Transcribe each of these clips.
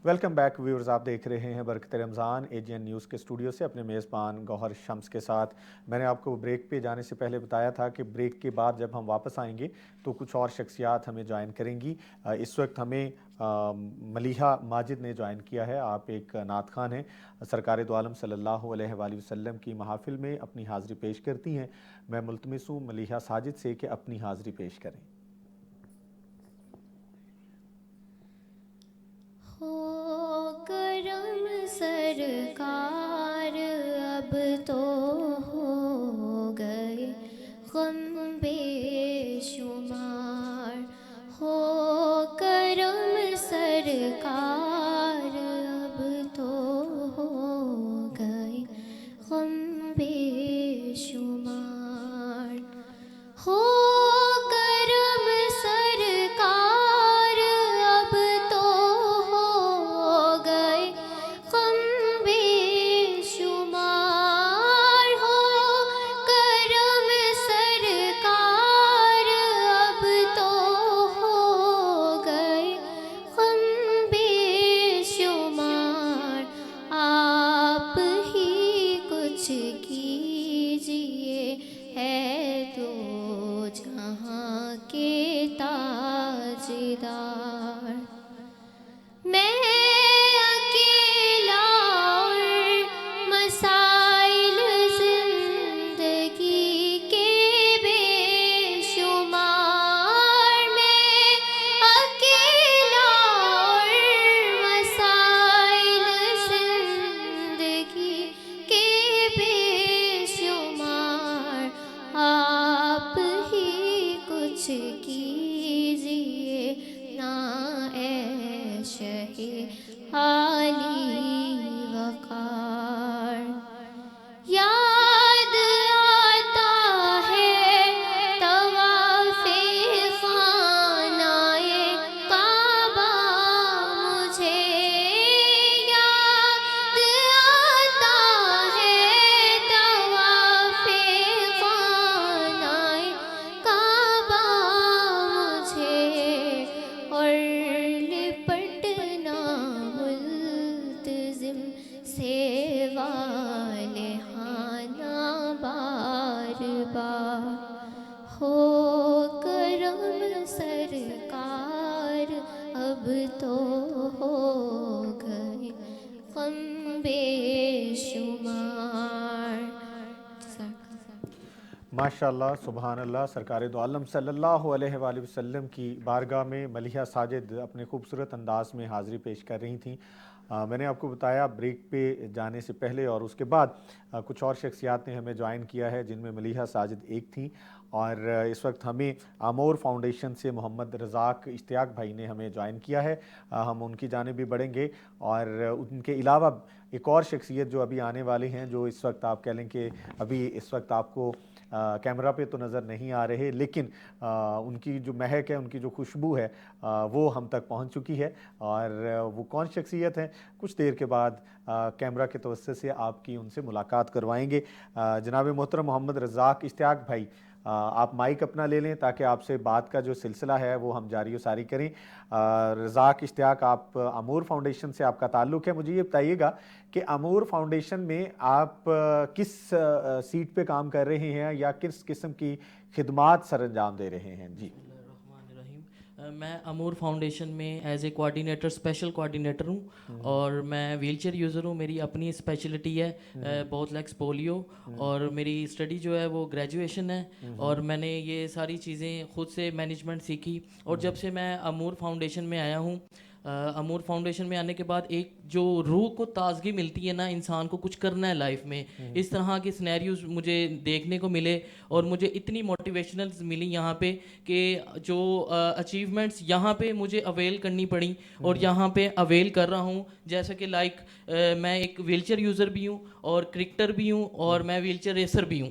Welcome back viewers, آپ دیکھ رہے ہیں برکت رمضان AGN نیوز کے اسٹوڈیو سے اپنے میزبان گوہر شمس کے ساتھ۔ میں نے آپ کو بریک پہ جانے سے پہلے بتایا تھا کہ بریک کے بعد جب ہم واپس آئیں گے تو کچھ اور شخصیات ہمیں جوائن کریں گی۔ اس وقت ہمیں ملیحہ ماجد نے جوائن کیا ہے۔ آپ ایک نعت خوان ہیں، سرکار دو عالم صلی اللہ علیہ وآلہ وسلم کی محافل میں اپنی حاضری پیش کرتی ہیں۔ میں ملتمس ہوں ملیحہ ساجد سے کہ اپنی حاضری پیش کریں۔ ہو کرم سرکار اب تو ہو گئے غم بے شمار، ہو کرم سرکار اب تو ہو گئے غم بے شمار، ہو کرم سرکار اب تو ہو گئے غم بے شمار، ہو کرم سرکار اب تو ہو گئے غم بے شمار، آپ ہی کچھ کیجئے ہے تو جہاں کے تاجدار، میں اکیلا اور مسائل زندگی کے بے شمار، میں اکیلا اور مسائل زندگی کے بے شمار، آپ ہی کچھ کیجئے نا اے شہ عالی وقار، یاد آتا ہے طواف خانہ کعبہ مجھے، یاد آتا ہے طواف خانہ کعبہ مجھے، اور لپٹنا ملتزم سے والہانہ بار بار، ہو کرم سرکار اب تو ہو گئے غم بے شمار۔ ماشاءاللہ، سبحان اللہ، سرکار دو عالم صلی اللہ علیہ وآلہ وسلم کی بارگاہ میں ملیحہ ساجد اپنے خوبصورت انداز میں حاضری پیش کر رہی تھیں۔ میں نے آپ کو بتایا بریک پہ جانے سے پہلے اور اس کے بعد کچھ اور شخصیات نے ہمیں جوائن کیا ہے، جن میں ملیحہ ساجد ایک تھیں، اور اس وقت ہمیں آمور فاؤنڈیشن سے محمد رزاق اشتیاق بھائی نے ہمیں جوائن کیا ہے۔ ہم ان کی جانب بھی بڑھیں گے، اور ان کے علاوہ ایک اور شخصیت جو ابھی آنے والے ہیں، جو اس وقت آپ کہہ لیں کہ ابھی اس وقت آپ کو کیمرہ پہ تو نظر نہیں آ رہے، لیکن ان کی جو مہک ہے، ان کی جو خوشبو ہے، وہ ہم تک پہنچ چکی ہے۔ اور وہ کون شخصیت ہیں، کچھ دیر کے بعد کیمرہ کے توسط سے آپ کی ان سے ملاقات کروائیں گے۔ جناب محترم محمد رزاق اشتیاق بھائی، آپ مائک اپنا لے لیں تاکہ آپ سے بات کا جو سلسلہ ہے وہ ہم جاری و ساری کریں۔ رزاق اشتیاق، آپ آمور فاؤنڈیشن سے آپ کا تعلق ہے، مجھے یہ بتائیے گا کہ آمور فاؤنڈیشن میں آپ کس سیٹ پہ کام کر رہے ہیں یا کس قسم کی خدمات سر انجام دے رہے ہیں؟ جی بسم اللہ الرحمن الرحیم۔ میں امور فاؤنڈیشن میں as a coordinator, special coordinator ہوں، اور میں ویل چیئر یوزر ہوں۔ میری اپنی اسپیشلٹی ہے بہت لیگس پولیو، اور میری اسٹڈی جو ہے وہ گریجویشن ہے، اور میں نے یہ ساری چیزیں خود سے مینجمنٹ سیکھی۔ اور جب سے میں امور فاؤنڈیشن میں آیا ہوں، امور فاؤنڈیشن میں آنے کے بعد ایک جو روح کو تازگی ملتی ہے نا، انسان کو کچھ کرنا ہے لائف میں، اس طرح کے سینیریوز مجھے دیکھنے کو ملے، اور مجھے اتنی موٹیویشنلز ملی یہاں پہ کہ جو اچیومنٹس یہاں پہ مجھے اویل کرنی پڑی اور یہاں پہ اویل کر رہا ہوں، جیسا کہ لائک میں ایک ویل چیئر یوزر بھی ہوں، اور کرکٹر بھی ہوں، اور میں ویل چیئر ریسر بھی ہوں۔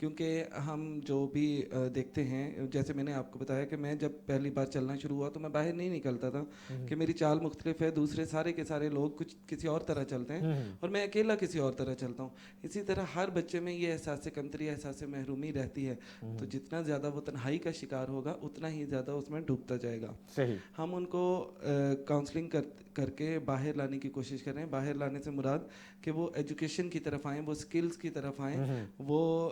کیونکہ ہم جو بھی دیکھتے ہیں، جیسے میں نے آپ کو بتایا کہ میں جب پہلی بار چلنا شروع ہوا تو میں باہر نہیں نکلتا تھا کہ میری چال مختلف ہے، دوسرے سارے کے سارے لوگ کچھ کسی اور طرح چلتے ہیں اور میں اکیلا کسی اور طرح چلتا ہوں. اسی طرح ہر بچے میں یہ احساس کمتری، احساس محرومی رہتی ہے. تو جتنا زیادہ وہ تنہائی کا شکار ہوگا اتنا ہی زیادہ اس میں ڈوبتا جائے گا. ہم ان کو کاؤنسلنگ کر کے باہر لانے کی کوشش کریں. باہر لانے سے مراد کہ وہ ایجوکیشن کی طرف آئیں، وہ اسکلز کی طرف آئیں، وہ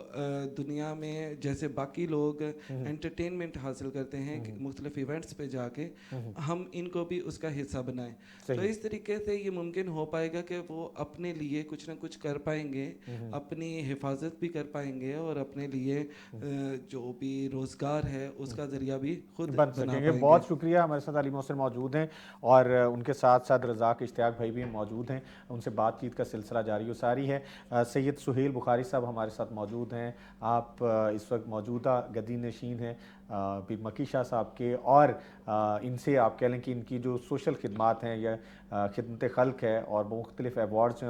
دنیا میں جیسے باقی لوگ انٹرٹینمنٹ حاصل کرتے ہیں مختلف ایونٹس پہ جا کے، ہم ان کو بھی اس کا حصہ بنائیں. تو اس طریقے سے یہ ممکن ہو پائے گا کہ وہ اپنے لیے کچھ نہ کچھ کر پائیں گے، اپنی حفاظت بھی کر پائیں گے اور اپنے لیے جو بھی روزگار ہے اس کا ذریعہ بھی خود بن سکیں گے. بہت شکریہ. ہمارے ساتھ علی محسن موجود ہیں اور ان کے ساتھ ساتھ رزاق اشتیاق بھائی بھی موجود ہیں. ان سے بات چیت کا سلسلہ جاری و ساری ہے. سید سہیل بخاری صاحب ہمارے ساتھ موجود ہیں. آپ اس وقت موجودہ گدی نشین ہیں پیر مکی شاہ صاحب کے، اور ان سے آپ کہہ لیں کہ ان کی جو سوشل خدمات ہیں یا خدمت خلق ہے اور مختلف ایوارڈز ہیں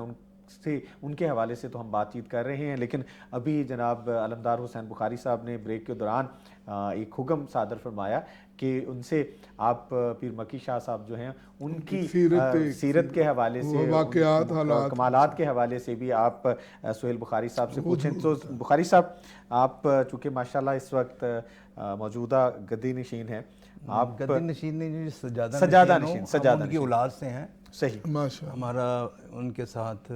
ان کے حوالے سے تو ہم بات چیت کر رہے ہیں. لیکن ابھی جناب علمدار حسین بخاری صاحب نے بریک کے دوران ایک حکم صادر فرمایا کہ ان سے آپ پیر مکی شاہ صاحب جو ہیں ان کی سیرت کے حوالے سے، کمالات کے حوالے سے بھی آپ سہیل بخاری صاحب سے پوچھیں. تو بخاری صاحب، آپ چونکہ ماشاءاللہ اس وقت موجودہ گدی نشین ہیں، آپ گدی نشین نہیں، سجادہ نشین، ہم ان کی اولاد سے ہیں. صحیح. ہمارا ان کے ساتھ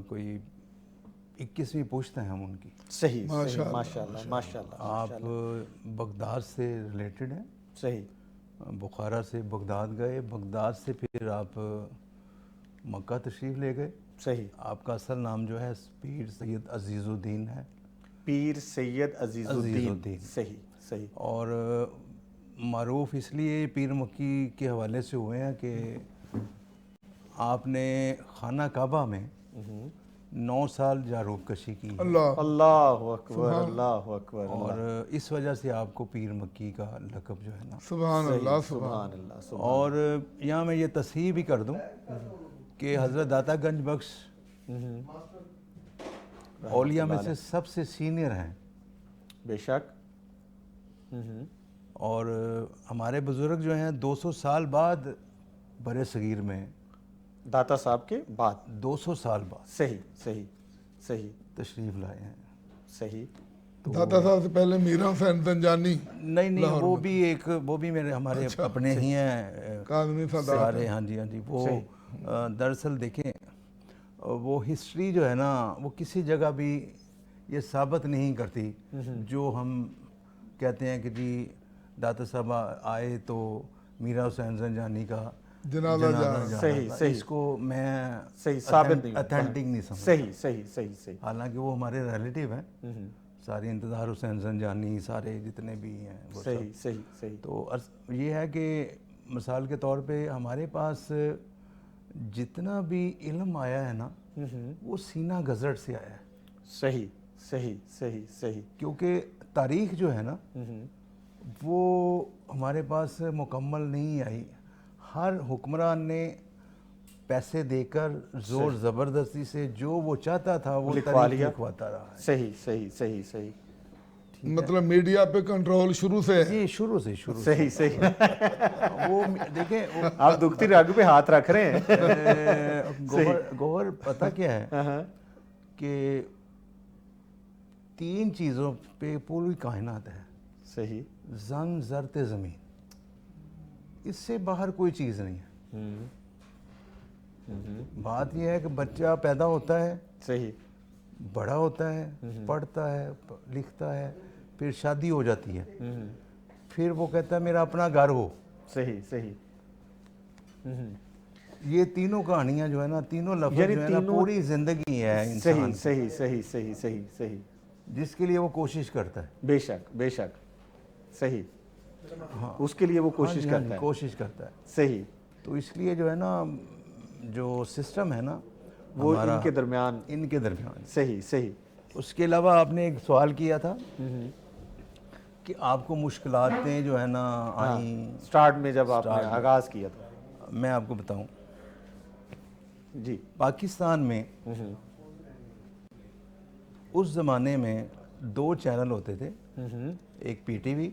کوئی 21ویں پشت ہیں ہم ان کی. صحیح. ماشاءاللہ ماشاءاللہ. آپ بغداد سے ریلیٹڈ ہیں. صحیح. بخارا سے بغداد گئے، بغداد سے پھر آپ مکہ تشریف لے گئے. صحیح. آپ کا اصل نام جو ہے پیر سید عزیز الدین ہے. پیر سید عزیز الدین. صحیح صحیح. اور معروف اس لیے پیر مکی کے حوالے سے ہوئے ہیں کہ آپ نے خانہ کعبہ میں 9 سال جاروب کشی کی ہے. اللہ اکبر، اللہ اکبر. اور اس وجہ سے آپ کو پیر مکی کا لقب جو ہے نا. سبحان اللہ، سبحان اللہ. اور یہاں میں یہ تصحیح بھی کر دوں کہ حضرت داتا گنج بخش اولیاء میں سے سب سے سینئر ہیں. بے شک. اور ہمارے بزرگ جو ہیں 200 سال بعد برِ صغیر میں، داتا صاحب کے بعد 200 سال بعد صحیح صحیح صحیح تشریف لائے ہیں. صحیح. داتا صاحب سے پہلے میرا حسین زنجانی. نہیں، وہ بھی میرے ہمارے اپنے ہی ہیں سارے. ہاں جی. وہ دراصل دیکھیں، وہ ہسٹری جو ہے نا وہ کسی جگہ بھی یہ ثابت نہیں کرتی جو ہم کہتے ہیں کہ جی داتا صاحب آئے تو میرا حسین زنجانی کا جنازہ جا. صحیح صحیح. اس کو میں ثابت نہیں، اتھینٹک نہیں سمجھتا. صحیح صحیح صحیح صحیح. حالانکہ وہ ہمارے ریلیٹیو ہیں، سارے انتظار حسین زنجانی، سارے جتنے بھی ہیں وہ سب. صحیح صحیح صحیح. تو یہ ہے کہ مثال کے طور پہ ہمارے پاس جتنا بھی علم آیا ہے نا وہ سینہ گزٹ سے آیا ہے. صحیح صحیح صحیح صحیح. کیونکہ تاریخ جو ہے نا وہ ہمارے پاس مکمل نہیں آئی. ہر حکمران نے پیسے دے کر زور زبردستی سے جو وہ چاہتا تھا وہ لکھواتا رہا ہے. صحیح صحیح صحیح صحیح. مطلب میڈیا پہ کنٹرول شروع سے ہے. جی شروع سے. صحیح صحیح. وہ دیکھیں آپ دکھتی راگ پہ ہاتھ رکھ رہے ہیں. گوہر پتہ کیا ہے کہ 3 چیزوں پہ پوری کائنات ہے. صحیح. زن، زرت، زمین. اس سے باہر کوئی چیز نہیں ہے. بات یہ ہے کہ بچہ پیدا ہوتا ہے، صحیح، بڑا ہوتا ہے، پڑھتا ہے، لکھتا ہے، پھر شادی ہو جاتی ہے، پھر وہ کہتا ہے میرا اپنا گھر ہو. صحیح صحیح. یہ تینوں کہانیاں جو ہے نا، تینوں لفظ جو ہے نا پوری زندگی ہے انسان. صحیح صحیح صحیح صحیح صحیح. جس کے لیے وہ کوشش کرتا ہے. بے شک بے شک. صحیح. اس کے لیے وہ کوشش کرتا ہے. صحیح. تو اس لیے جو ہے نا جو سسٹم ہے نا وہ ان کے درمیان. صحیح صحیح. اس کے علاوہ آپ نے ایک سوال کیا تھا کہ آپ کو مشکلاتیں جو ہے نا آئیں سٹارٹ میں جب آپ نے آغاز کیا تھا. میں آپ کو بتاؤں جی. پاکستان میں اس زمانے میں 2 چینل ہوتے تھے, ایک پی ٹی وی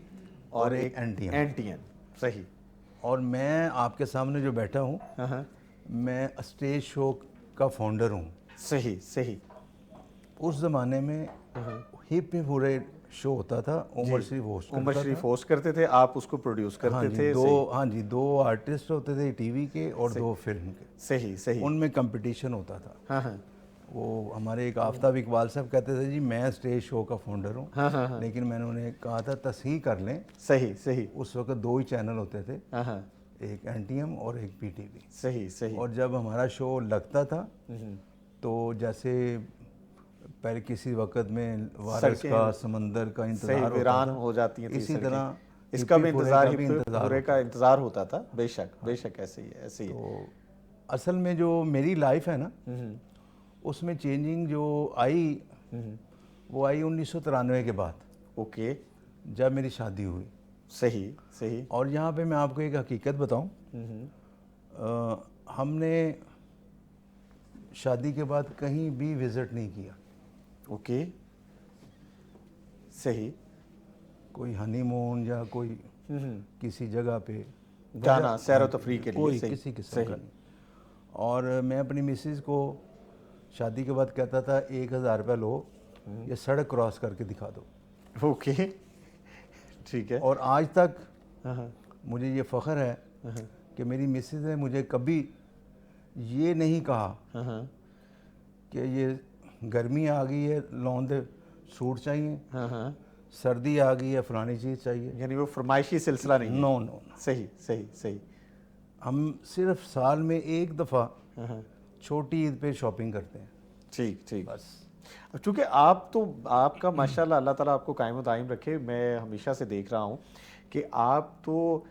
اور ایک این ٹی این. صحیح. اور میں آپ کے سامنے جو بیٹھا ہوں, میں اسٹیج شو کا فاؤنڈر ہوں. صحیح صحیح. اس زمانے میں ہپ پورے شو ہوتا تھا, عمر شریف ہوسٹ کرتے تھے, آپ اس کو پروڈیوس کرتے تھے. ہاں جی, 2 آرٹسٹ ہوتے تھے ٹی وی کے اور 2 فلم کے. صحیح صحیح. ان میں کمپٹیشن ہوتا تھا. ہاں. وہ ہمارے ایک آفتاب اقبال صاحب کہتے تھے جی میں اسٹیج شو کا فاؤنڈر ہوں, لیکن میں نے انہیں کہا تھا تصحیح کر لیں. صحیح صحیح. اس وقت 2 ہی چینل ہوتے تھے, ایک این ٹی ایم اور ایک پی ٹی وی. صحیح صحیح. اور جب ہمارا شو لگتا تھا تو جیسے پہلے کسی وقت میں وارث کا, سمندر کا انتظار ویران ہو جاتی ہیں, اسی طرح اس کا بھی انتظار, کا انتظار ہوتا تھا. بے شک بے شک, ایسے ہی ایسے ہی. تو اصل میں جو میری لائف ہے نا, اس میں چینجنگ جو آئی وہ آئی 1993 کے بعد. اوکے. جب میری شادی ہوئی. صحیح صحیح. اور یہاں پہ میں آپ کو ایک حقیقت بتاؤں, ہم نے شادی کے بعد کہیں بھی وزٹ نہیں کیا. اوکے. صحیح. کوئی ہنی مون یا کوئی کسی جگہ پہ جانا سیر و تفریح کے لیے, کوئی کسی قسم کا نہیں. اور میں اپنی مسز کو شادی کے بعد کہتا تھا 1000 روپے لو, یہ سڑک کراس کر کے دکھا دو. اوکے ٹھیک ہے. اور آج تک مجھے یہ فخر ہے کہ میری مسز نے مجھے کبھی یہ نہیں کہا کہ یہ گرمی آ گئی ہے لوندے سوٹ چاہیے, سردی آ گئی ہے فلانی چیز چاہیے. یعنی وہ فرمائشی سلسلہ نہیں. نو. صحیح صحیح صحیح. ہم صرف سال میں ایک دفعہ چھوٹی عید پہ شاپنگ کرتے ہیں. ٹھیک ٹھیک. بس چونکہ آپ کا ماشاءاللہ اللہ تعالیٰ آپ کو قائم و دائم رکھے. میں ہمیشہ سے دیکھ رہا ہوں کہ آپ تو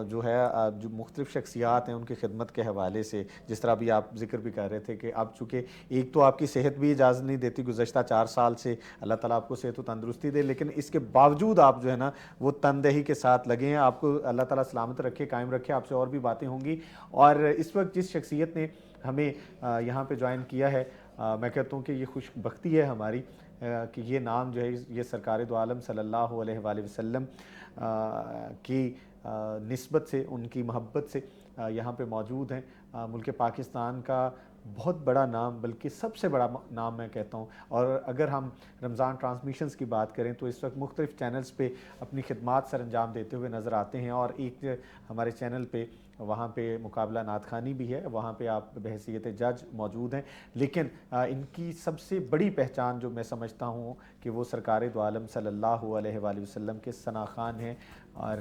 جو ہے جو مختلف شخصیات ہیں ان کی خدمت کے حوالے سے, جس طرح بھی آپ ذکر بھی کر رہے تھے کہ اب چونکہ ایک تو آپ کی صحت بھی اجازت نہیں دیتی, گزشتہ 4 سال سے اللہ تعالیٰ آپ کو صحت و تندرستی دے, لیکن اس کے باوجود آپ جو ہے نا وہ تندہی کے ساتھ لگے ہیں. آپ کو اللہ تعالیٰ سلامت رکھے, قائم رکھے. آپ سے اور بھی باتیں ہوں گی. اور اس وقت جس شخصیت نے ہمیں یہاں پہ جوائن کیا ہے, میں کہتا ہوں کہ یہ خوش بختی ہے ہماری کہ یہ نام جو ہے یہ سرکار دو عالم صلی اللہ علیہ وآلہ وسلم کی نسبت سے, ان کی محبت سے یہاں پہ موجود ہیں. ملک پاکستان کا بہت بڑا نام, بلکہ سب سے بڑا نام میں کہتا ہوں. اور اگر ہم رمضان ٹرانسمیشنز کی بات کریں تو اس وقت مختلف چینلز پہ اپنی خدمات سر انجام دیتے ہوئے نظر آتے ہیں. اور ایک ہمارے چینل پہ وہاں پہ مقابلہ نعت خوانی بھی ہے, وہاں پہ آپ بحیثیت جج موجود ہیں. لیکن ان کی سب سے بڑی پہچان جو میں سمجھتا ہوں کہ وہ سرکار دو عالم صلی اللہ علیہ وآلہ وسلم کے ثنا خوان ہیں. اور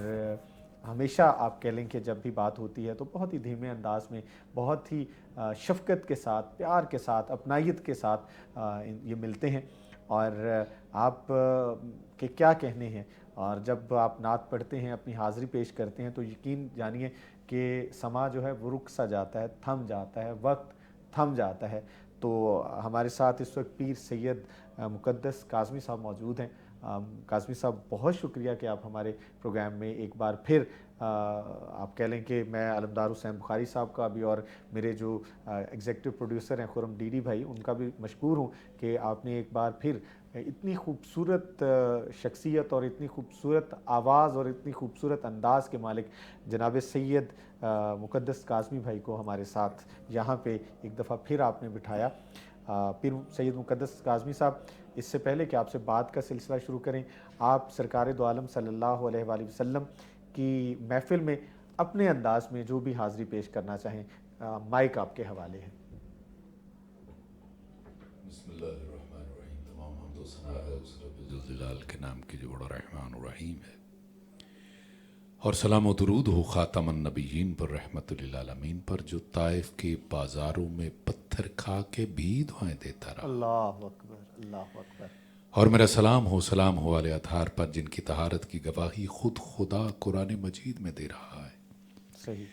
ہمیشہ آپ کہہ لیں کہ جب بھی بات ہوتی ہے تو بہت ہی دھیمے انداز میں, بہت ہی شفقت کے ساتھ, پیار کے ساتھ, اپنائیت کے ساتھ یہ ملتے ہیں. اور آپ کے کیا کہنے ہیں. اور جب آپ نعت پڑھتے ہیں, اپنی حاضری پیش کرتے ہیں, تو یقین جانیے کہ سما جو ہے وہ رک سا جاتا ہے, تھم جاتا ہے, وقت تھم جاتا ہے. تو ہمارے ساتھ اس وقت پیر سید مقدس کاظمی صاحب موجود ہیں. کاظمی صاحب بہت شکریہ کہ آپ ہمارے پروگرام میں ایک بار پھر آپ کہہ لیں کہ میں علمدار حسین بخاری صاحب کا بھی اور میرے جو ایگزیکٹو پروڈیوسر ہیں خرم ڈی ڈی بھائی, ان کا بھی مشکور ہوں کہ آپ نے ایک بار پھر اتنی خوبصورت شخصیت اور اتنی خوبصورت آواز اور اتنی خوبصورت انداز کے مالک جناب سید مقدس کاظمی بھائی کو ہمارے ساتھ یہاں پہ ایک دفعہ پھر آپ نے بٹھایا. پھر سید مقدس کاظمی صاحب, اس سے پہلے کہ آپ سے بات کا سلسلہ شروع کریں, آپ سرکار دو عالم صلی اللہ علیہ وآلہ وسلم کی محفل میں اپنے انداز میں جو بھی حاضری پیش کرنا چاہیں, مائک آپ کے حوالے ہے. بسم اللہ الرحمن الرحیم. تمام حمد و ثنا ہے اس رب ذوالجلال کے نام کی جو بڑا رحمان الرحیم ہے, اور سلام و درود ہو خاتم النبیین پر, رحمت للعالمین پر, جو طائف کے بازاروں میں پتھر کھا کے بھی دعائیں دیتا رہا. اللہ اکبر, اللہ اکبر. اور میرا سلام ہو آل اطہار پر, جن کی طہارت کی گواہی خود خدا قرآن مجید میں دے رہا ہے. صحیح.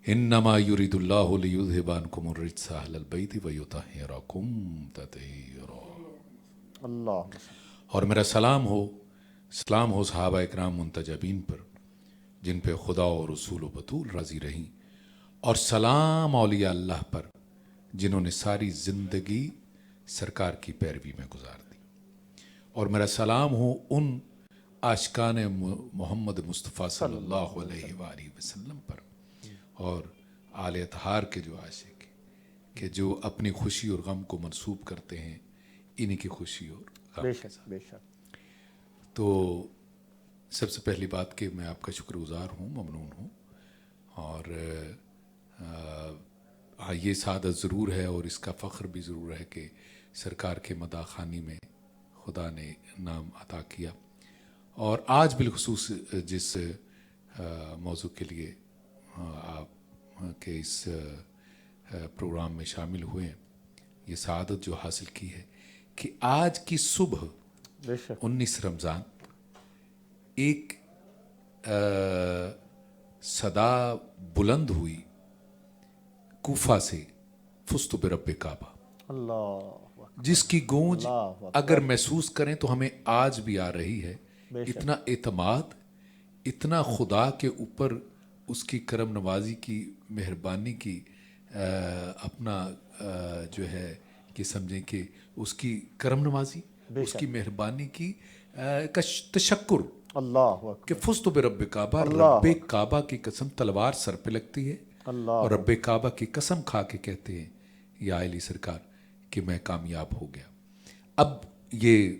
انما یرید اللہ لیذھب عنکم الرجس اہل البیت ویطہرکم تطہیرا. اللہ. اور میرا سلام ہو صحابہ اکرام منتجبین پر, جن پہ خدا اور رسول و بطول راضی رہیں. اور سلام اولیاء اللہ پر, جنہوں نے ساری زندگی سرکار کی پیروی میں گزار دی. اور میرا سلام ہو ان عاشقان محمد مصطفیٰ صلی اللہ علیہ وآلہ وسلم پر اور آل اطہار کے جو عاشق ہیں کہ جو اپنی خوشی اور غم کو منسوب کرتے ہیں انہی کی خوشی اور غم بے کے شک ساتھ. بے شک. تو سب سے پہلی بات کہ میں آپ کا شکر گزار ہوں، ممنون ہوں. اور یہ سعادت ضرور ہے اور اس کا فخر بھی ضرور ہے کہ سرکار کے مداح خوانی میں خدا نے نام عطا کیا. اور آج بالخصوص جس موضوع کے لیے آپ کے اس پروگرام میں شامل ہوئے ہیں، یہ سعادت جو حاصل کی ہے کہ آج کی صبح بے شک 19 رمضان ایک صدا بلند ہوئی کوفہ سے، فزت برب کعبہ، اللہ جس کی گونج اللہ اکبر. اگر محسوس کریں تو ہمیں آج بھی آ رہی ہے. بے شک. اتنا اعتماد، اتنا خدا کے اوپر اس کی کرم نوازی کی، مہربانی کی، اپنا جو ہے کہ سمجھیں کہ اس کی کرم نوازی، اس کی مہربانی کی تشکر اللہ اکبر. کہ فزت برب کعبہ، اللہ رب کعبہ کی قسم تلوار سر پہ لگتی ہے اللہ اور رب کعبہ کی قسم کھا کے کہتے ہیں یا علی سرکار کہ میں کامیاب ہو گیا. اب یہ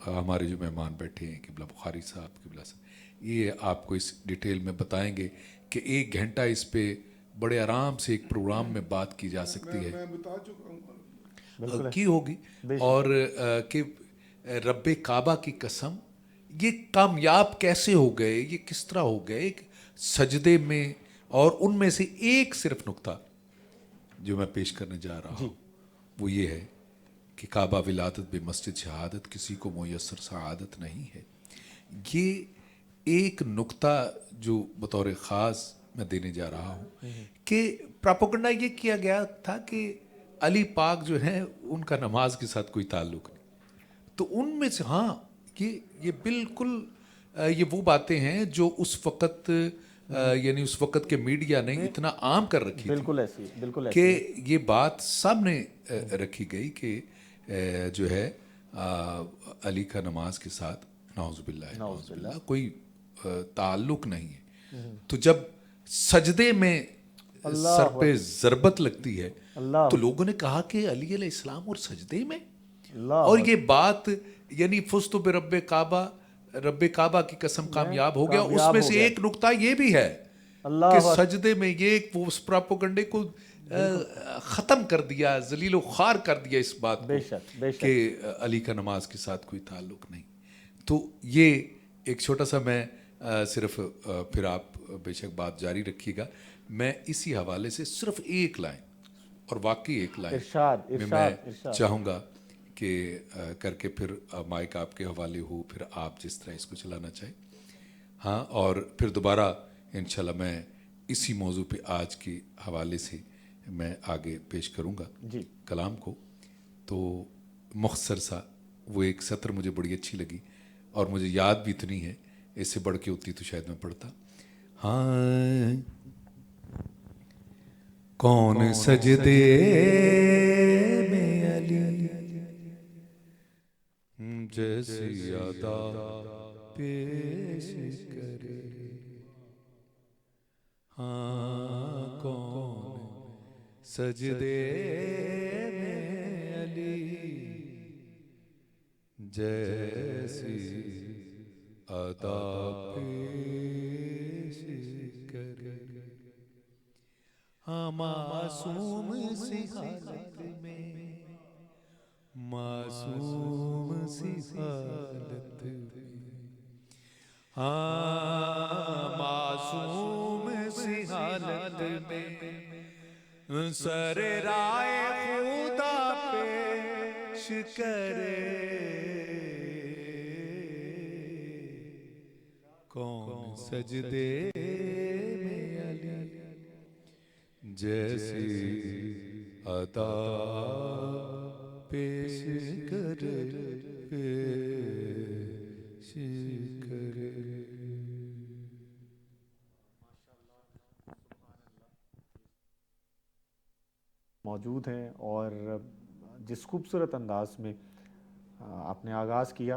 ہمارے جو مہمان بیٹھے ہیں قبلہ بخاری صاحب، قبلہ صاحب، یہ آپ کو اس ڈیٹیل میں بتائیں گے کہ 1 گھنٹہ اس پہ بڑے آرام سے ایک پروگرام میں بات کی جا سکتی ہے، میں بتا چکا ہوں. کی ہوگی. اور کہ رب کعبہ کی قسم یہ کامیاب کیسے ہو گئے، یہ کس طرح ہو گئے سجدے میں. اور ان میں سے ایک صرف نقطہ جو میں پیش کرنے جا رہا ہوں وہ یہ ہے کہ کعبہ ولادت بے مسجد شہادت کسی کو میسر سعادت نہیں ہے. یہ ایک نقطہ جو بطور خاص میں دینے جا رہا ہوں کہ پراپوگنڈا یہ کیا گیا تھا کہ علی پاک جو ہیں ان کا نماز کے ساتھ کوئی تعلق نہیں. تو ان میں سے ہاں یہ بالکل یہ وہ باتیں ہیں جو اس وقت یعنی اس وقت کے میڈیا نے اتنا عام کر رکھی تھی بالکل ایسی بالکل ایسی کہ یہ بات سامنے رکھی گئی کہ جو ہے علی کا نماز کے ساتھ نعوذ باللہ کوئی تعلق نہیں ہے. تو جب سجدے میں سر پہ ضربت لگتی ہے تو لوگوں نے کہا کہ علی علیہ السلام اور سجدے میں، اور یہ بات یعنی فزت برب کعبہ، رب کعبہ کی قسم کامیاب ہو گیا. اس میں سے ایک نقطہ یہ بھی ہے کہ سجدے میں یہ وہ اس پراپوگنڈے کو ختم کر دیا، ذلیل و خوار کر دیا اس بات کو کہ علی کا نماز کے ساتھ کوئی تعلق نہیں. تو یہ ایک چھوٹا سا میں صرف پھر آپ بے شک بات جاری رکھیے گا. میں اسی حوالے سے صرف ایک لائن، اور واقعی ایک لائن میں چاہوں گا کہ کر کے پھر مائک آپ کے حوالے ہو، پھر آپ جس طرح اس کو چلانا چاہیں. ہاں، اور پھر دوبارہ انشاءاللہ میں اسی موضوع پہ آج کے حوالے سے میں آگے پیش کروں گا کلام کو. تو مختصر سا وہ ایک سطر مجھے بڑی اچھی لگی اور مجھے یاد بھی اتنی ہے، اس سے بڑھ کے ہوتی تو شاید میں پڑھتا. ہاں، کون سجدے میں علی جیسی ادا پیش کرے. ہاں، کون سجدے میں علی جیسی ادا پیش کرے. ہاں، معصوم سی حالت میں، معصوم سی حالت میں، ہاں معصوم سی حالت میں سر رائے خدا پیش کرے. کون سجدے میں علی جیسی عطا پیش کرے، پیش کرے. موجود ہیں اور جس خوبصورت انداز میں آپ نے آغاز کیا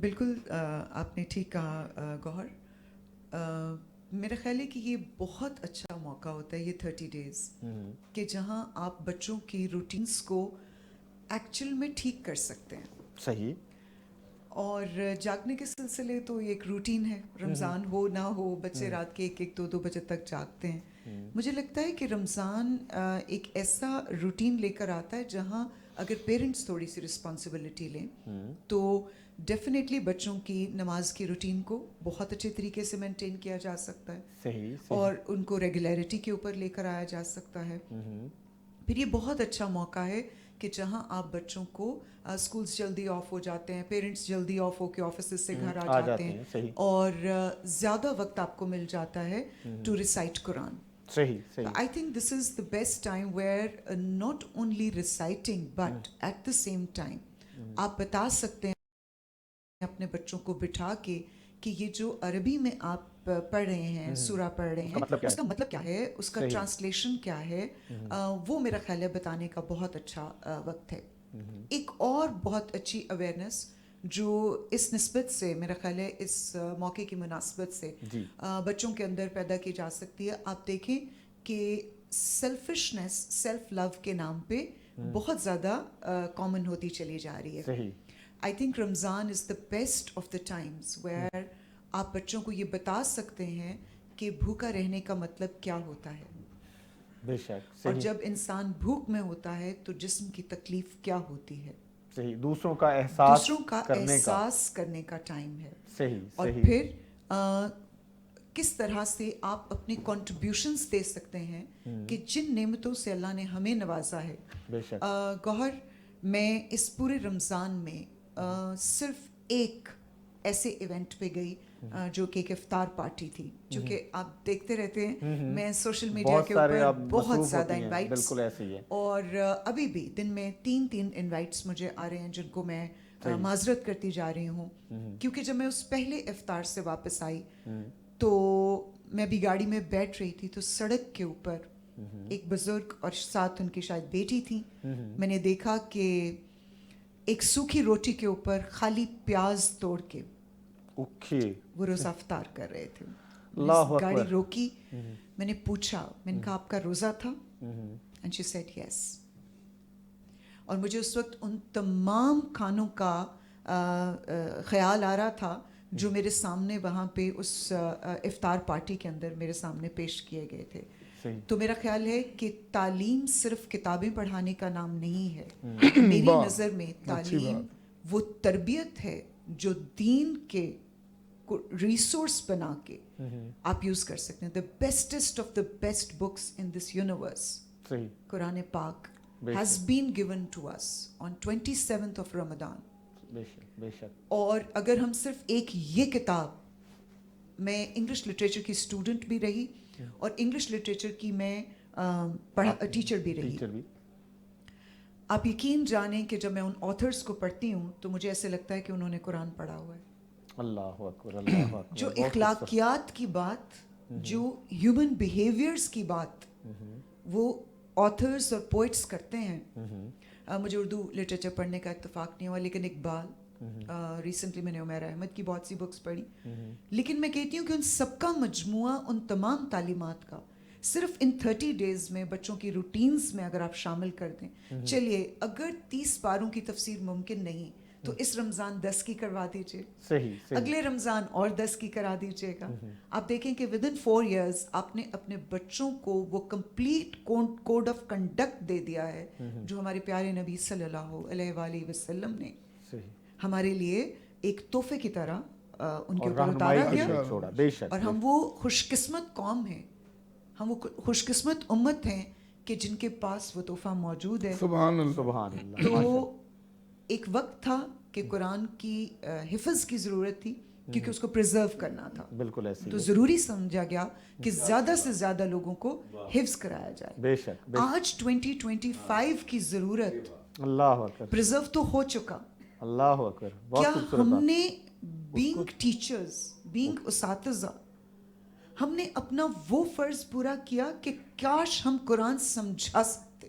بالکل آپ نے ٹھیک کہا گوہر. میرا خیال ہے کہ یہ بہت اچھا موقع ہوتا ہے یہ 30 ڈیز کہ جہاں آپ بچوں کی روٹینز کو ایکچوئل میں ٹھیک کر سکتے ہیں. صحیح. اور جاگنے کے سلسلے تو یہ ایک روٹین ہے, رمضان ہو نہ ہو بچے رات کے 1-2 بجے تک جاگتے ہیں. مجھے لگتا ہے کہ رمضان ایک ایسا روٹین لے کر آتا ہے جہاں اگر پیرنٹس تھوڑی سی رسپانسبلٹی لیں تو ڈیفینیٹلی بچوں کی نماز کی روٹین کو بہت اچھے طریقے سے مینٹین کیا جا سکتا ہے. صحیح. اور ان کو ریگولیرٹی کے اوپر لے کر آیا جا سکتا ہے. پھر یہ بہت اچھا موقع ہے کہ جہاں آپ بچوں کو اسکولس جلدی آف ہو جاتے ہیں, پیرنٹس جلدی آف ہو کے آفیسز سے گھر آ جاتے ہیں اور زیادہ وقت آپ کو مل جاتا ہے ٹو ریسائٹ قرآن. صحیح. I think this is the best time where not only reciting but at the same time آپ بتا سکتے ہیں اپنے بچوں کو بٹھا کے کہ یہ جو عربی میں آپ پڑھ رہے ہیں, سورہ پڑھ رہے ہیں, اس کا مطلب کیا ہے, اس کا ٹرانسلیشن کیا ہے, وہ میرا خیال ہے بتانے کا بہت اچھا وقت ہے. ایک اور بہت اچھی اویئرنیس جو اس نسبت سے میرا خیال ہے اس موقع کی مناسبت سے بچوں کے اندر پیدا کی جا سکتی ہے. آپ دیکھیں کہ سیلفشنس سیلف لو کے نام پہ بہت زیادہ کامن ہوتی چلی جا رہی ہے. I think Ramzan is the best of the times where آپ بچوں کو یہ بتا سکتے ہیں کہ بھوکا رہنے کا مطلب کیا ہوتا ہے. بے شک. اور جب انسان بھوک میں ہوتا ہے تو جسم کی تکلیف کیا ہوتی ہے. صحیح. دوسروں کا احساس کرنے کا ٹائم ہے. صحیح. اور پھر کس طرح سے آپ اپنی کنٹریبیوشنز دے سکتے ہیں کہ جن نعمتوں سے اللہ نے ہمیں نوازا ہے. بے شک. گوہر, میں اس پورے رمضان میں صرف ایک ایسے ایونٹ پہ گئی جو کہ ایک افطار پارٹی تھی, چونکہ آپ دیکھتے رہتے ہیں میں سوشل میڈیا کے اوپر بہت زیادہ انوائٹس, اور ابھی بھی دن میں 3 انوائٹس مجھے آ رہے ہیں جن کو میں معذرت کرتی جا رہی ہوں, کیونکہ جب میں اس پہلے افطار سے واپس آئی تو میں بھی گاڑی میں بیٹھ رہی تھی تو سڑک کے اوپر ایک بزرگ اور ساتھ ان کی شاید بیٹی تھی. میں نے دیکھا کہ ایک سوکھی روٹی کے اوپر خالی پیاز توڑ کے وہ روزہ افطار کر رہے تھے. گاڑی روکی, میں نے پوچھا, میں نے کہا آپ کا روزہ تھا؟ And she said yes. اور مجھے اس وقت ان تمام کھانوں کا خیال آ رہا تھا جو میرے سامنے وہاں پہ اس افطار پارٹی کے اندر میرے سامنے پیش کیے گئے تھے. تو میرا خیال ہے کہ تعلیم صرف کتابیں پڑھانے کا نام نہیں ہے. میری نظر میں تعلیم وہ تربیت ہے جو دین کے ریسورس بنا کے آپ یوز کر سکتے ہیں. The bestest of the best books in this universe, Quran پاک, has been given to us on 27th of Ramadan. بے شک. اور اگر ہم صرف ایک یہ کتاب, میں انگلش لٹریچر کی اسٹوڈنٹ بھی رہی اور انگلش لٹریچر کی میں ٹیچر بھی رہی. آپ یقین جانیں کہ جب میں ان آتھرس کو پڑھتی ہوں تو مجھے ایسے لگتا ہے کہ انہوں نے قرآن پڑھا ہوا ہے. اللہ اکبر. اللہ اکبر. جو اخلاقیات کی بات, جو ہیومن بیہیویئرس کی بات وہ آتھرس اور پوئٹس کرتے ہیں. مجھے اردو لٹریچر پڑھنے کا اتفاق نہیں ہوا, لیکن اقبال, ریسنٹلی میں نے عمیر احمد کی بہت سی بکس پڑھی, لیکن میں کہتی ہوں کہ ان سب کا مجموعہ, ان تمام تعلیمات کا صرف ان 30 ڈیز میں بچوں کی روٹینز میں اگر آپ شامل کر دیں. چلیے اگر 30 پاروں کی تفسیر ممکن نہیں تو اس رمضان 10 کی کروا دیجیے, اگلے رمضان اور 10 کی کرا دیجیے گا. آپ دیکھیں کہ ود ان 4 ایئرز آپ نے اپنے بچوں کو وہ کمپلیٹ کوڈ آف کنڈکٹ دے دیا ہے جو ہمارے پیارے نبی صلی اللہ علیہ وآلہ وسلم نے ہمارے لیے ایک تحفے کی طرح ان کے اوپر اتارا گیا. اور ہم وہ خوش قسمت قوم ہیں, ہم وہ خوش قسمت امت ہیں کہ جن کے پاس وہ تحفہ موجود ہے. سبحان اللہ. تو ایک وقت تھا کہ قرآن کی حفظ کی ضرورت تھی کیونکہ اس کو پریزرو کرنا تھا. بالکل ایسے تو ضروری سمجھا گیا کہ زیادہ سے زیادہ لوگوں کو حفظ کرایا جائے. بے شک. آج 2025 کی ضرورت, اللہ اکبر, پریزرو تو ہو چکا. اللہ اکبر. کیا ہم نے بینگ ٹیچرز, بینگ اساتذہ, ہم نے اپنا وہ فرض پورا کیا کہ کاش ہم قرآن سمجھا سکتے.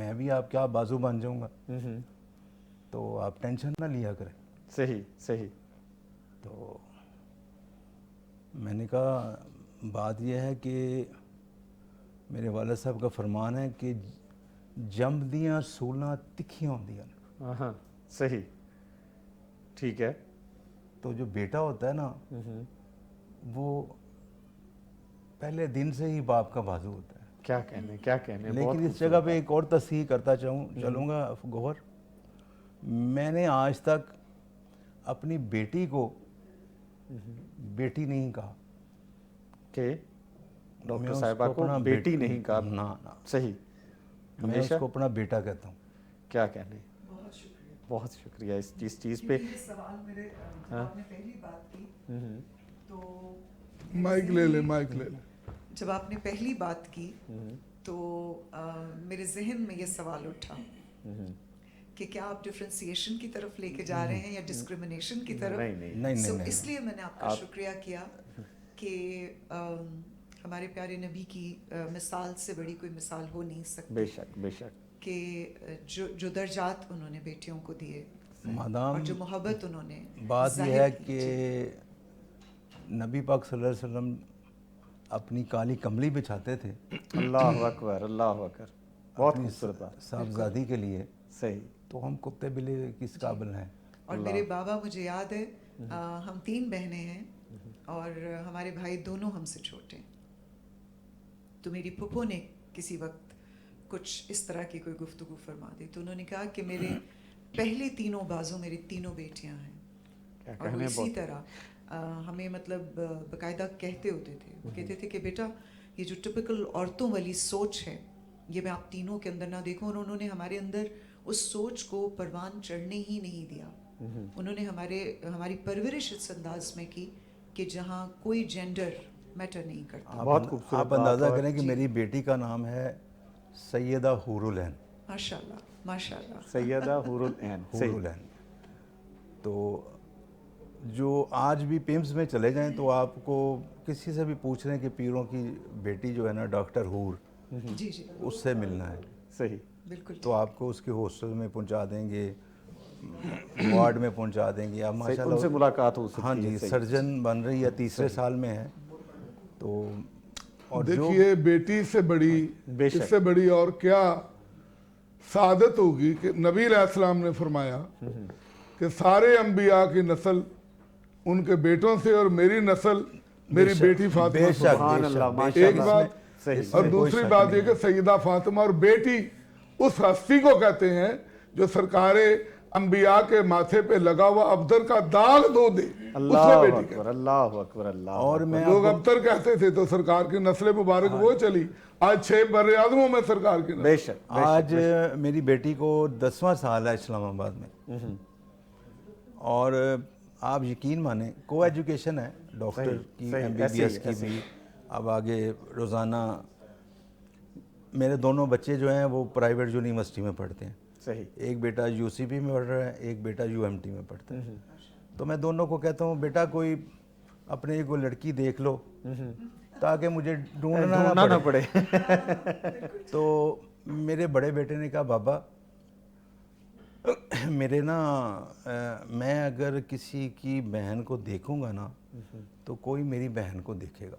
میں بھی آپ کیا بازو بن جاؤں گا, تو آپ ٹینشن نہ لیا کریں. صحیح صحیح. تو میں نے کہا بات یہ ہے کہ میرے والد صاحب کا فرمان ہے کہ جمدیاں سولاں تکھیاں ہوندیاں. ہاں صحیح, ٹھیک ہے. تو جو بیٹا ہوتا ہے نا وہ پہلے دن سے ہی باپ کا بازو ہوتا ہے. کیا کہنے, کیا کہنے. لیکن اس جگہ پہ ایک اور تصحیح کرتا چلوں گا گوہر, میں نے آج تک اپنی بیٹی کو بیٹی نہیں کہا. کہ ڈاکٹر صاحبہ کو بیٹی نہیں کہا؟ نا صحیح. میں اس کو اپنا بیٹا کہتا ہوں. کیا کہنے. بہت شکریہ اس چیز پہ. سوال میرے جب آپ نے پہلی بات کی تو مائک لے لے, مائک لے لے. جب آپ نے پہلی بات کی تو میرے ذہن میں یہ سوال اٹھا کہ کیا آپ ڈفرینسیشن کی طرف لے کے جا رہے ہیں یا ڈسکریمنیشن کی طرف. نہیں. اس لیے میں نے آپ کا شکریہ کیا کہ ہمارے پیارے نبی کی مثال سے بڑی کوئی مثال ہو نہیں سکتی. بے شک بے شک. کہ جو درجات انہوں نے بیٹیوں کو دیے مادام اور جو محبت انہوں نے. بات یہ ہے کہ نبی پاک صلی اللہ علیہ وسلم اپنی کالی کملی بچھاتے تھے. اللہ اکبر, اللہ اکبر. بہت خوبصورت بات. صاحبزادی کے لیے. صحیح. تو ہم کتے بلے کس قابل ہیں. اور میرے بابا, مجھے یاد ہے ہم 3 بہنیں ہیں اور ہمارے بھائی دونوں ہم سے چھوٹے ہیں. تو میری پھپھو نے کسی وقت کچھ اس طرح کی کوئی گفتگو فرما دی تو انہوں نے کہا کہ میرے پہلے تینوں بازو میری تینوں بیٹیاں ہیں. اور وہ اسی طرح ہمیں مطلب باقاعدہ کہتے ہوتے تھے. وہ کہتے تھے کہ بیٹا یہ جو ٹپکل عورتوں والی سوچ ہے یہ میں آپ تینوں کے اندر نہ دیکھوں. اور انہوں نے ہمارے اندر اس سوچ کو پروان چڑھنے ہی نہیں دیا. انہوں نے ہماری پرورش اس انداز میں کی کہ جہاں کوئی جینڈر میٹر نہیں کرتا. بہت خوبصورت. آپ اندازہ کریں کہ میری بیٹی کا نام ہے سیدہ حور العین. ماشاء اللہ ماشاء اللہ. سیدہ حور العین. حور العین. تو جو آج بھی پیمز میں چلے جائیں تو آپ کو کسی سے بھی پوچھ رہے ہیں کہ پیروں کی بیٹی جو ہے نا ڈاکٹر حور, جی اس سے ملنا ہے. صحیح. بالکل. تو آپ کو اس کے ہاسٹل میں پہنچا دیں گے, وارڈ میں پہنچا دیں گے. آپ ماشاء اللہ ان سے ملاقات ہو سکتی ہے. ہاں جی, سرجن بن رہی ہے, 3 سال میں ہے. تو اور دیکھیے بیٹی سے بڑی, اس سے بڑی اور کیا سعادت ہوگی کہ نبی علیہ السلام نے فرمایا کہ سارے انبیاء کی نسل ان کے بیٹوں سے اور میری نسل میری بیٹی فاطمہ. سبحان اللہ. ایک بات. اور دوسری بات یہ کہ سیدہ فاطمہ اور بیٹی اس ہستی کو کہتے ہیں جو سرکار انبیاء کے ماتھے پہ لگا ہوا ابتر کا داغ دھو دے. اللہ اکبر, اللہ اکبر, اللہ. اور میں لوگ ابتر کہتے تھے تو سرکار کی نسل مبارک وہ چلی. آج 6 بر اعظموں میں سرکار کی نسل. بے شک. آج میری بیٹی کو 10واں سال ہے اسلام آباد میں. اور آپ یقین مانیں کو ایجوکیشن ہے, ڈاکٹر کی, MBBS کی بھی. اب آگے روزانہ میرے دونوں بچے جو ہیں وہ پرائیویٹ یونیورسٹی میں پڑھتے ہیں. صحیح. ایک بیٹا UCP میں پڑھ رہا ہے, ایک بیٹا UMT میں پڑھتا ہے. تو میں دونوں کو کہتا ہوں بیٹا کوئی اپنے کو لڑکی دیکھ لو تاکہ مجھے ڈھونڈنا نہ پڑے. تو میرے بڑے بیٹے نے کہا بابا میرے نا میں اگر کسی کی بہن کو دیکھوں گا نا تو کوئی میری بہن کو دیکھے گا.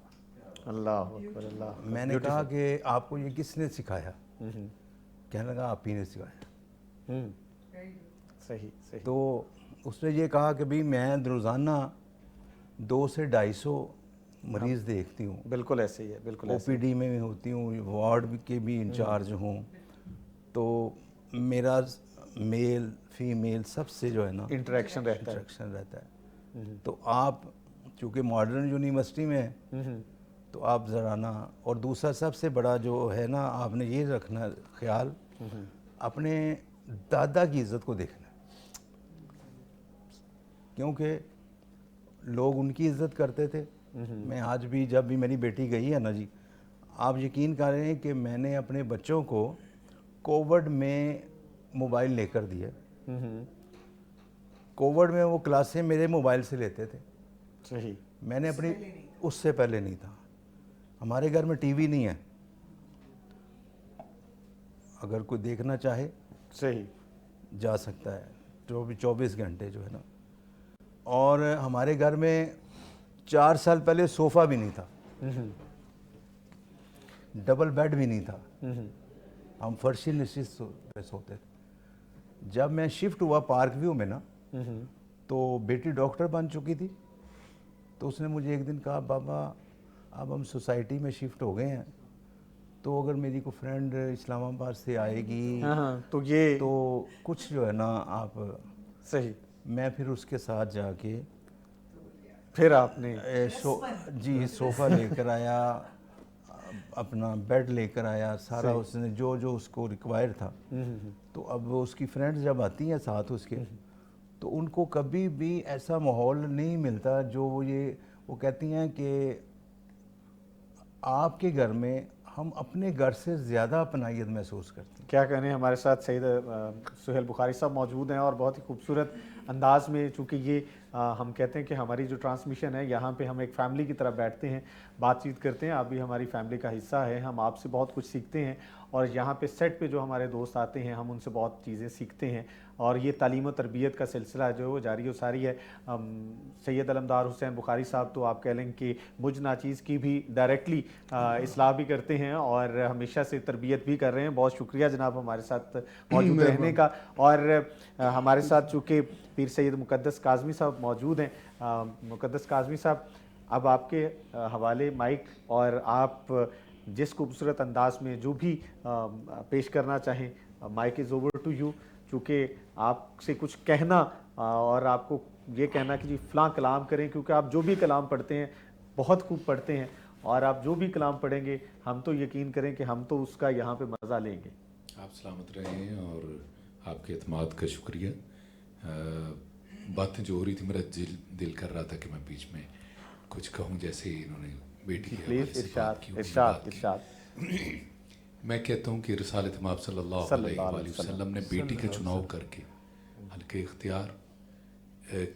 اللہ اکبر, اللہ. میں نے کہا کہ آپ کو یہ کس نے سکھایا؟ کہنے لگا آپ ہی نے سکھایا. صحیح صحیح. تو اس نے یہ کہا کہ بھئی میں روزانہ 200 سے 250 مریض دیکھتی ہوں. بالکل ایسے ہی ہے, بالکل. OPD میں ہوتی ہوں, وارڈ کے بھی انچارج ہوں. تو میرا میل فیمیل سب سے جو ہے نا انٹریکشن رہتا ہے. تو آپ چونکہ ماڈرن یونیورسٹی میں تو آپ ذرا نا, اور دوسرا سب سے بڑا جو ہے نا آپ نے یہ رکھنا خیال, اپنے دادا کی عزت کو دیکھنا, کیونکہ لوگ ان کی عزت کرتے تھے. میں آج بھی جب بھی میری بیٹی گئی ہے نا جی, آپ یقین کر رہے ہیں کہ میں نے اپنے بچوں کو کووڈ میں موبائل لے کر دیا. کووڈ میں وہ کلاسیں میرے موبائل سے لیتے تھے. صحیح. میں نے اپنی اس سے پہلے نہیں تھا. ہمارے گھر میں ٹی وی نہیں ہے. اگر کوئی دیکھنا چاہے صحیح جا سکتا ہے 24 گھنٹے جو ہے نا. اور ہمارے گھر میں 4 سال پہلے صوفہ بھی نہیں تھا, ڈبل بیڈ بھی نہیں تھا, ہم فرشی نشست پہ سوتے تھے. جب میں شفٹ ہوا پارک ویو میں نا, تو بیٹی ڈاکٹر بن چکی تھی. تو اس نے مجھے ایک دن کہا بابا اب ہم سوسائٹی میں شفٹ ہو گئے ہیں, تو اگر میری کوئی فرینڈ اسلام آباد سے آئے گی تو کچھ جو ہے نا آپ صحیح. میں پھر اس کے ساتھ جا کے پھر آپ نے جی صوفہ لے کر آیا, اپنا بیڈ لے کر آیا, سارا اس نے جو جو اس کو ریکوائر تھا. تو اب اس کی فرینڈز جب آتی ہیں ساتھ اس کے, تو ان کو کبھی بھی ایسا ماحول نہیں ملتا جو وہ کہتی ہیں کہ آپ کے گھر میں ہم اپنے گھر سے زیادہ اپنائیت محسوس کرتے ہیں. کیا کہنے. ہمارے ساتھ سید سہیل بخاری صاحب موجود ہیں اور بہت ہی خوبصورت انداز میں, چونکہ یہ ہم کہتے ہیں کہ ہماری جو ٹرانسمیشن ہے یہاں پہ ہم ایک فیملی کی طرح بیٹھتے ہیں, بات چیت کرتے ہیں. آپ بھی ہماری فیملی کا حصہ ہے, ہم آپ سے بہت کچھ سیکھتے ہیں, اور یہاں پہ سیٹ پہ جو ہمارے دوست آتے ہیں ہم ان سے بہت چیزیں سیکھتے ہیں, اور یہ تعلیم و تربیت کا سلسلہ جو ہے وہ جاری و ساری ہے. سید علمدار حسین بخاری صاحب تو آپ کہہ لیں کہ مجھ ناچیز کی بھی ڈائریکٹلی اصلاح بھی کرتے ہیں اور ہمیشہ سے تربیت بھی کر رہے ہیں. بہت شکریہ جناب ہمارے ساتھ موجود رہنے کا. اور ہمارے ساتھ چونکہ پیر سید مقدس کاظمی صاحب موجود ہیں. مقدس کاظمی صاحب, اب آپ کے حوالے مائک, اور آپ جس خوبصورت انداز میں جو بھی پیش کرنا چاہیں, mic is over to you. چونکہ آپ سے کچھ کہنا اور آپ کو یہ کہنا کہ جی فلاں کلام کریں, کیونکہ آپ جو بھی کلام پڑھتے ہیں بہت خوب پڑھتے ہیں, اور آپ جو بھی کلام پڑھیں گے ہم تو یقین کریں کہ ہم تو اس کا یہاں پہ مزہ لیں گے. آپ سلامت رہیں اور آپ کے اعتماد کا شکریہ. باتیں جو ہو رہی تھی میرا دل کر رہا تھا کہ میں بیچ میں کچھ کہوں, جیسے انہوں نے بیٹی کے حوالے سے بات کی. ارشاد. میں کہتا ہوں کہ رسالت مآب صلی اللہ علیہ وآلہ وسلم نے بیٹی کا چناؤ کر کے حلقہ اختیار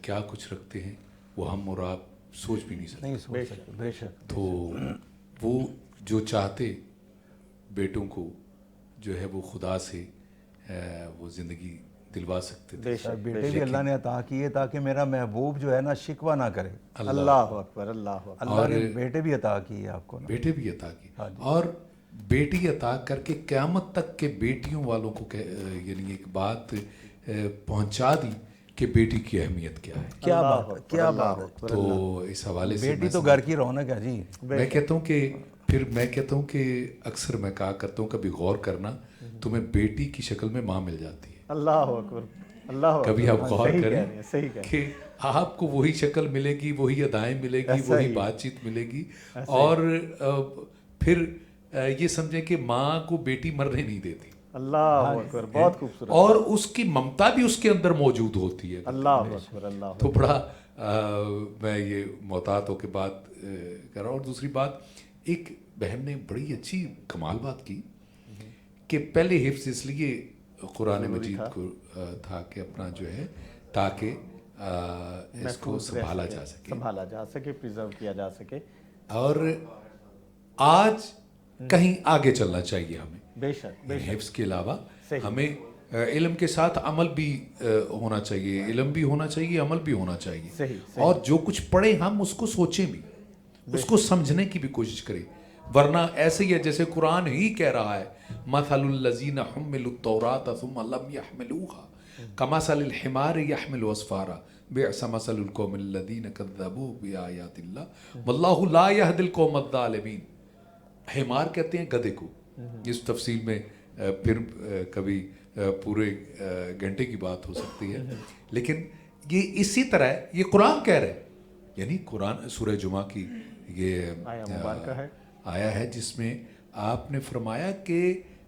کیا کچھ رکھتے ہیں وہ ہم اور آپ سوچ بھی نہیں سکتے. بے شک. تو وہ جو چاہتے بیٹوں کو جو ہے وہ خدا سے وہ زندگی دلوا سکتے تھے. بیٹے بھی اللہ نے عطا کیے تاکہ میرا محبوب جو ہے نا شکوہ نہ کرے. اللہ اکبر. اللہ نے بیٹے بھی عطا کیے آپ کو. بیٹے بھی عطا کیے, اور بیٹی عطا کر کے قیامت تک کے بیٹیوں والوں کو یعنی ایک بات پہنچا دی کہ بیٹی کی اہمیت کیا ہے. کیا بات. تو اس حوالے سے بیٹی تو گھر کی رونق ہے جی. میں کہتا ہوں کہ اکثر میں کہا کرتا ہوں کبھی غور کرنا, تمہیں بیٹی کی شکل میں ماں مل جاتی ہے. اللہ اکبر. کبھی آپ غور کریں کہ آپ کو وہی شکل ملے گی, وہی ادائیں ملے گی, وہی بات چیت ملے گی, اور پھر یہ سمجھیں کہ ماں کو بیٹی مرنے نہیں دیتی. اللہ اکبر. بہت خوبصورت. اور اس کی ممتا بھی اس کے اندر موجود ہوتی ہے. اللہ اکبر. تو بڑا میں یہ محتاط ہو کے بات کر رہا ہوں. اور دوسری بات, ایک بہن نے بڑی اچھی کمال بات کی کہ پہلے حفظ اس لیے قرآن مجید کو تھا کہ اپنا جو ہے تاکہ اس کو سنبھالا جا سکے, پریزرو کیا جا سکے. اور آج کہیں آگے چلنا چاہیے ہمیں. بے شک. حفظ کے علاوہ ہمیں علم کے ساتھ عمل بھی ہونا چاہیے, علم بھی ہونا چاہیے, عمل بھی ہونا چاہیے. اور جو کچھ پڑھیں ہم اس کو سوچیں بھی, اس کو سمجھنے کی بھی کوشش کریں. ورنہ ایسے ہی ہے جیسے قرآن ہی کہہ رہا ہے, مثل الذین حملوا التوراۃ ثم لم يحملوها کمثل الحمار يحمل اسفارا بئس مثل القوم الذین کذبوا بآیات اللہ واللہ لا يهدی القوم الظالمین. حمار کہتے ہیں گدھے کو. اس تفصیل میں پھر کبھی پورے گھنٹے کی بات ہو سکتی ہے, لیکن یہ اسی طرح ہے, یہ قرآن کہہ رہے, یعنی قرآن سورہ جمعہ کی یہ آیا ہے جس میں آپ نے فرمایا کہ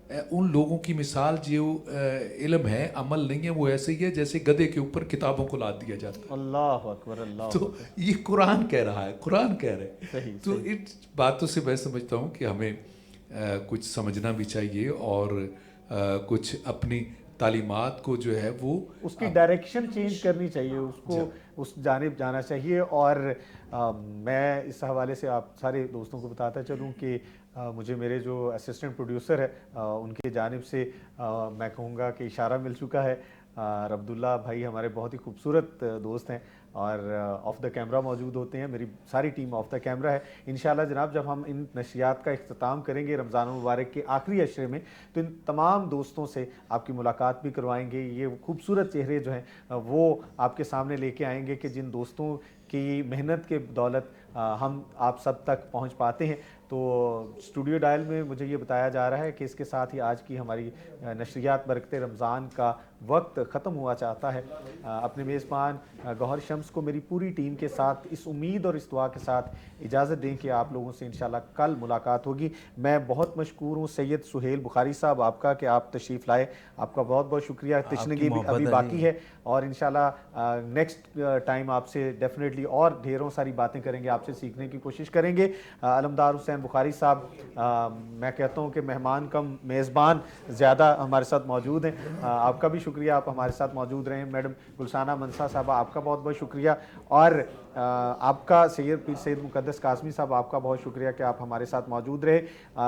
ان لوگوں کی مثال جو علم ہے عمل نہیں ہے وہ ایسے ہی ہے جیسے گدھے کے اوپر کتابوں کو لاد دیا جاتا ہے. اللہ اکبر. تو یہ قرآن کہہ رہا ہے, قرآن کہہ رہے. تو ان باتوں سے میں سمجھتا ہوں کہ ہمیں کچھ سمجھنا بھی چاہیے اور کچھ اپنی تعلیمات کو جو ہے وہ اس کی ڈائریکشن چینج کرنی چاہیے, اس کو اس جانب جانا چاہیے. اور میں اس حوالے سے آپ سارے دوستوں کو بتاتا چلوں کہ مجھے میرے جو اسسٹنٹ پروڈیوسر ہے ان کی جانب سے میں کہوں گا کہ اشارہ مل چکا ہے. عبداللہ بھائی ہمارے بہت ہی خوبصورت دوست ہیں اور آف دا کیمرہ موجود ہوتے ہیں. میری ساری ٹیم آف دا کیمرہ ہے. انشاءاللہ جناب جب ہم ان نشریات کا اختتام کریں گے رمضان المبارک کے آخری عشرے میں تو ان تمام دوستوں سے آپ کی ملاقات بھی کروائیں گے. یہ خوبصورت چہرے جو ہیں وہ آپ کے سامنے لے کے آئیں گے کہ جن دوستوں کی محنت کے بدولت ہم آپ سب تک پہنچ پاتے ہیں. تو اسٹوڈیو ڈائل میں مجھے یہ بتایا جا رہا ہے کہ اس کے ساتھ ہی آج کی ہماری نشریات برکت رمضان کا وقت ختم ہوا چاہتا ہے. اپنے میزبان گوہر شمس کو میری پوری ٹیم کے ساتھ اس امید اور اس دعا کے ساتھ اجازت دیں کہ آپ لوگوں سے انشاءاللہ کل ملاقات ہوگی. میں بہت مشکور ہوں سید سہیل بخاری صاحب آپ کا کہ آپ تشریف لائے. آپ کا بہت بہت شکریہ. تشنگی بھی ابھی باقی ہے اور انشاءاللہ نیکسٹ ٹائم آپ سے ڈیفینیٹلی اور ڈھیروں ساری باتیں کریں گے, آپ سے سیکھنے کی کوشش کریں گے. علمدار حسین بخاری صاحب میں کہتا ہوں کہ مہمان کم میزبان زیادہ ہمارے ساتھ موجود ہیں. آپ کا بھی شکریہ آپ ہمارے ساتھ موجود رہے. میڈم گلشانہ منصا صاحبہ آپ کا بہت بہت شکریہ. اور آپ کا پیر سید مقدس قاسمی صاحب آپ کا بہت شکریہ کہ آپ ہمارے ساتھ موجود رہے.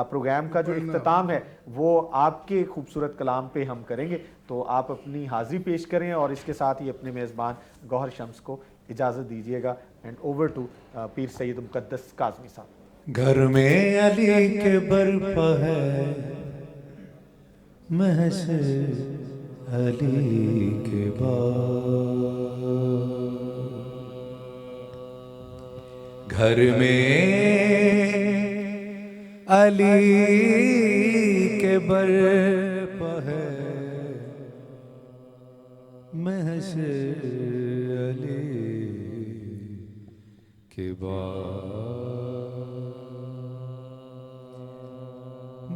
پروگرام کا جو اختتام ہے وہ آپ کے خوبصورت کلام پہ ہم کریں گے, تو آپ اپنی حاضری پیش کریں اور اس کے ساتھ ہی اپنے میزبان گوہر شمس کو اجازت دیجیے گا. اینڈ اوور ٹو پیر سید مقدس قاسمی صاحب. گھر میں علی کے برپا ہے محض علی کے بعد, گھر میں علی کے برپا ہے محض علی کے بعد.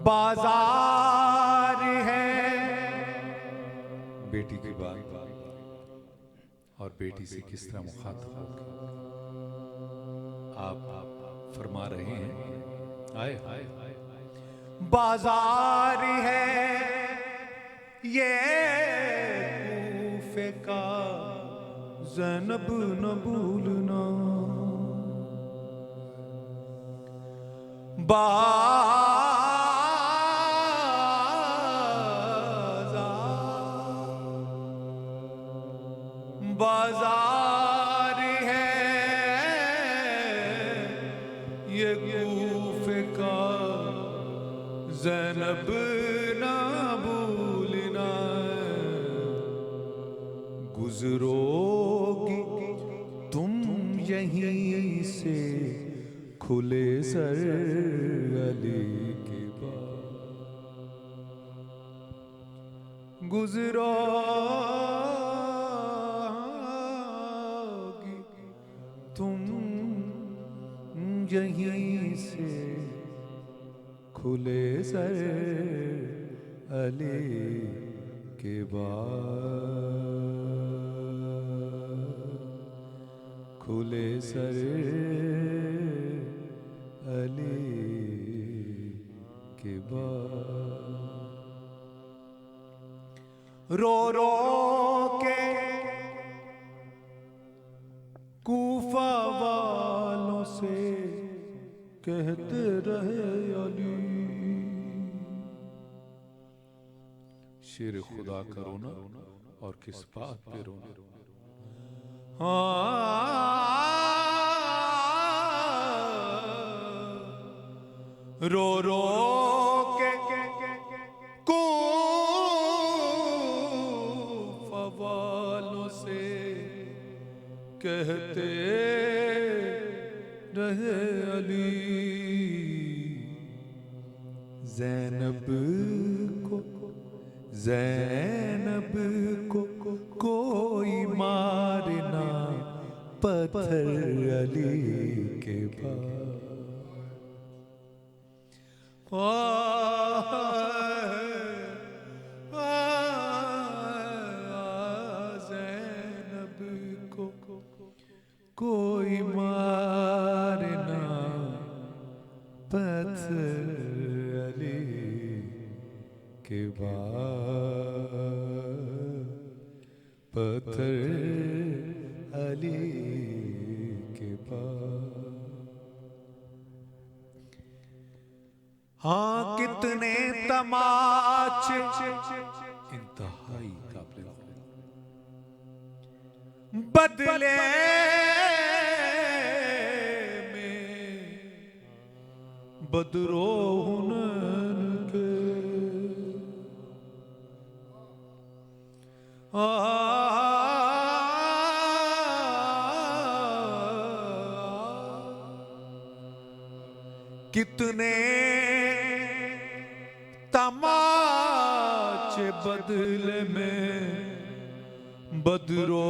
بازار ہے بیٹی کی بات اور بیٹی سے کس طرح مخاطب ہو آپ فرما رہے ہیں. آئے بازار ہے یہ کوفے کا زینب نہ بھولنا, بازار ہے یہ کوفے کا زینب نہ بھولنا. گزرو گی تم یہیں سے کھلے سر علی کے بعد, گزرو گی تم یہیں سے کھلے سر علی کے بعد, کھلے سر علی کے بعد. رو رو کے کوفہ والوں سے کہتے رہے علی, شیر خدا کا رونا اور کس بات پہ رونا. رو رو کے کوفہ والوں سے کہتے رہے علی, زینب کو کوئی مارنا پتھر علی کے بعد. زینب کو کوئی مارنا پتھر علی کے بعد, پتھر علی کے بعد. ہاں کتنے تماچے انتہائی قابل بدلے میں بدرو ہنن کے کتنے تماچے بدلے میں بدرو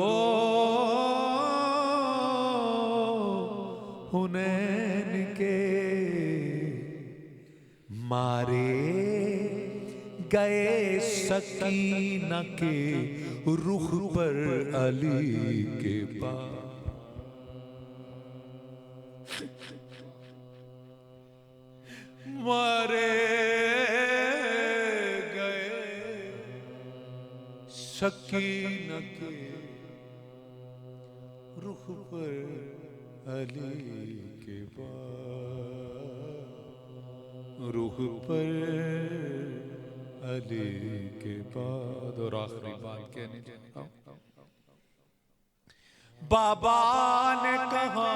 ہنین کے مارے گئے سکینہ کے رخ پر علی کے پاس مارے گئے سکینہ کے رخ پر علی کے پاس رخ پر علی کے بعد. اور آخری بات کہنے چاہتا ہوں بابا نے کہا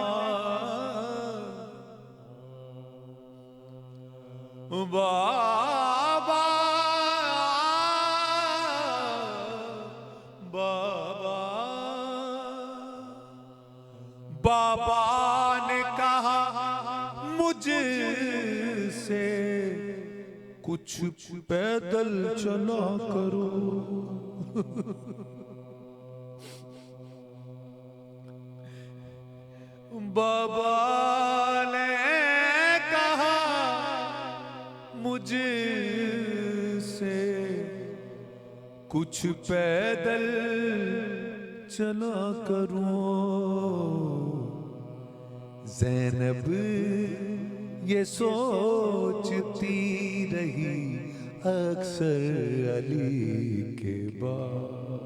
بابا بابا بابا نے کہا مجھ سے کچھ پیدل چلا کرو بابا نے کہا مجھ سے کچھ پیدل چلا کرو زینب یہ سوچتی رہی اکثر علی کے بعد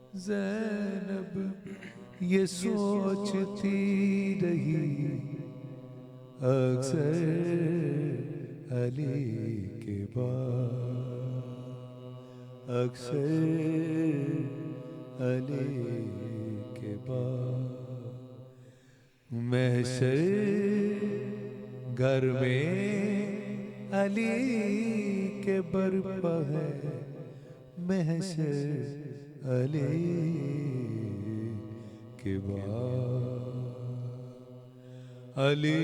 زینب یہ سوچتی رہی اکثر علی کے بعد اکثر علی کے بعد محشر گھر میں علی کے برپا ہے محشر علی کے بعد علی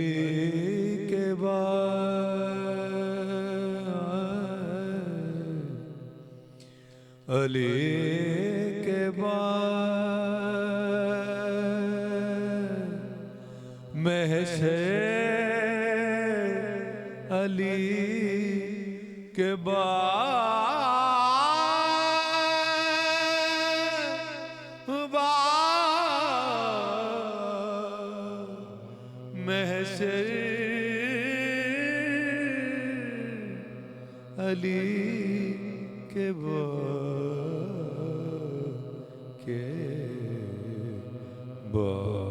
کے بعد علی کے بعد محشر علی کے بعد محشر علی کے بعد